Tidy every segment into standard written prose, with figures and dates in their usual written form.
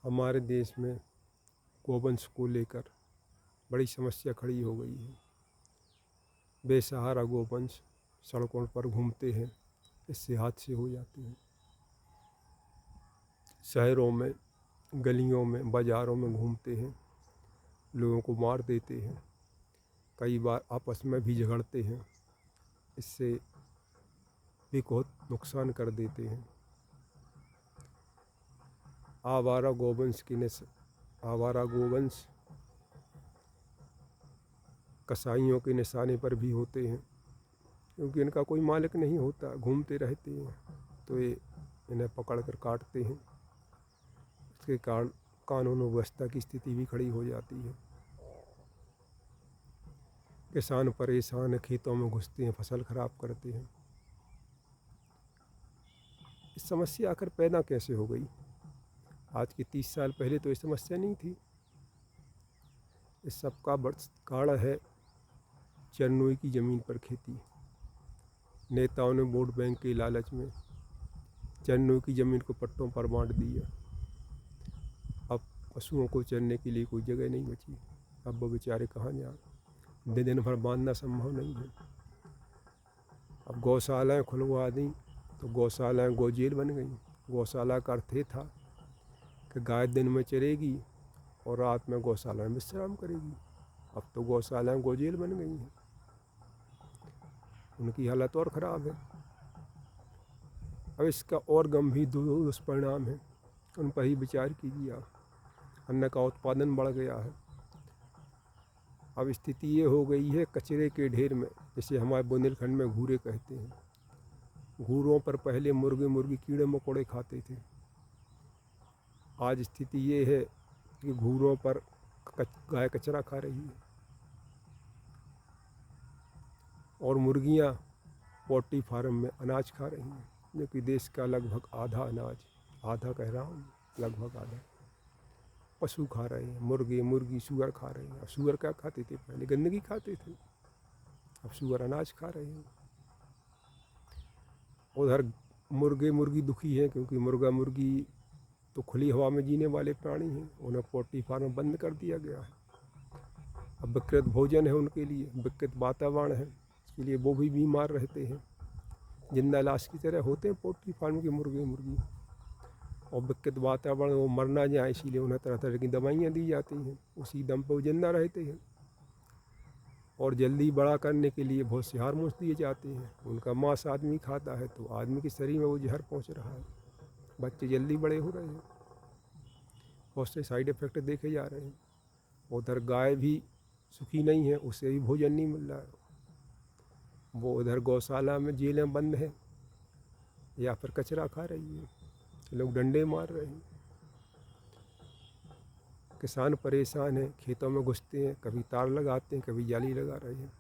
हमारे देश में गोवंश को लेकर बड़ी समस्या खड़ी हो गई है। बेसहारा गोवंश सड़कों पर घूमते हैं, इससे हादसे हो जाते हैं। शहरों में, गलियों में, बाज़ारों में घूमते हैं, लोगों को मार देते हैं, कई बार आपस में भी झगड़ते हैं, इससे भी बहुत नुकसान कर देते हैं। आवारा गोवंश कसाईयों के निशाने पर भी होते हैं, क्योंकि इनका कोई मालिक नहीं होता, घूमते रहते हैं, तो ये इन्हें पकड़कर काटते हैं। इसके कारण कानून व्यवस्था की स्थिति भी खड़ी हो जाती है। किसान परेशान, खेतों में घुसते हैं, फसल खराब करते हैं। इस समस्या आखिर पैदा कैसे हो गई? आज के 30 साल पहले तो ये समस्या नहीं थी। इस सब का कारण है चरनोई की ज़मीन पर खेती। नेताओं ने वोट बैंक के लालच में चरनोई की ज़मीन को पट्टों पर बांट दिया। अब पशुओं को चरने के लिए कोई जगह नहीं बची। अब वो बेचारे कहाँ जाएं? दिन भर बांधना संभव नहीं है। अब गौशालाएँ खुलवा दी तो गौशालाएँ गोजेल बन गई। गौशाला का अर्थ ये था कि गाय दिन में चरेगी और रात में गौशाला में विश्राम करेगी। अब तो गौशालाएँ गोजेल बन गई हैं। उनकी हालत और ख़राब है। अब इसका और गंभीर दुष्परिणाम है, उन पर ही विचार कीजिए आप। अन्न का उत्पादन बढ़ गया है। अब स्थिति ये हो गई है कचरे के ढेर में, जिसे हमारे बुंदेलखंड में घूरे कहते हैं। घूरों पर पहले मुर्गी कीड़े मकोड़े खाते थे। आज स्थिति ये है कि घूरों पर गाय कचरा खा रही है और मुर्गियां पोल्ट्री फार्म में अनाज खा रही हैं, जो कि देश का लगभग आधा अनाज, आधा कह रहा हूँ, लगभग आधा पशु खा रहे हैं। मुर्गी सूअर खा रहे हैं। अब सूअर क्या खाते थे? पहले गंदगी खाते थे, अब सूअर अनाज खा रहे हैं। उधर मुर्गी दुखी हैं, क्योंकि मुर्गी तो खुली हवा में जीने वाले प्राणी हैं, उन्हें पोल्ट्री फार्म बंद कर दिया गया है। अब विकृत भोजन है उनके लिए, विकृत वातावरण है, इसके लिए वो भी बीमार रहते हैं। जिंदा लाश की तरह होते हैं पोल्ट्री फार्म के मुर्गी और विकृत वातावरण, वो मर ना जाए इसीलिए उन्हें तरह तरह की दवाइयाँ दी जाती हैं। उसी दम पर वो जिंदा रहते हैं और जल्दी बड़ा करने के लिए बहुत से हार्मोन्स दिए जाते हैं। उनका मांस आदमी खाता है तो आदमी के शरीर में वो जहर पहुँच रहा है, बच्चे जल्दी बड़े हो रहे हैं, बहुत से साइड इफ़ेक्ट देखे जा रहे हैं। उधर गाय भी सुखी नहीं है, उसे भी भोजन नहीं मिल रहा है। वो उधर गौशाला में जेलें बंद हैं या फिर कचरा खा रही है, लोग डंडे मार रहे हैं। किसान परेशान हैं, खेतों में घुसते हैं, कभी तार लगाते हैं, कभी जाली लगा रहे हैं,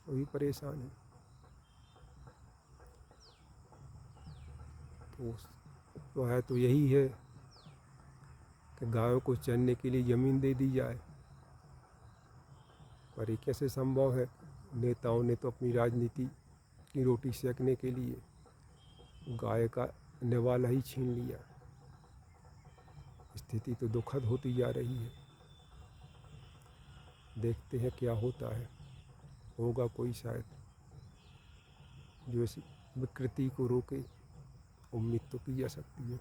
वो भी परेशान हैं। तो यही है कि गायों को चरने के लिए ज़मीन दे दी जाए, पर ये कैसे संभव है? नेताओं ने तो अपनी राजनीति की रोटी सेकने के लिए गाय का निवाला ही छीन लिया। स्थिति तो दुखद होती जा रही है। देखते हैं क्या होता है। होगा कोई शायद जो इस विकृति को रोके, उम्मीद तो की जा सकती है।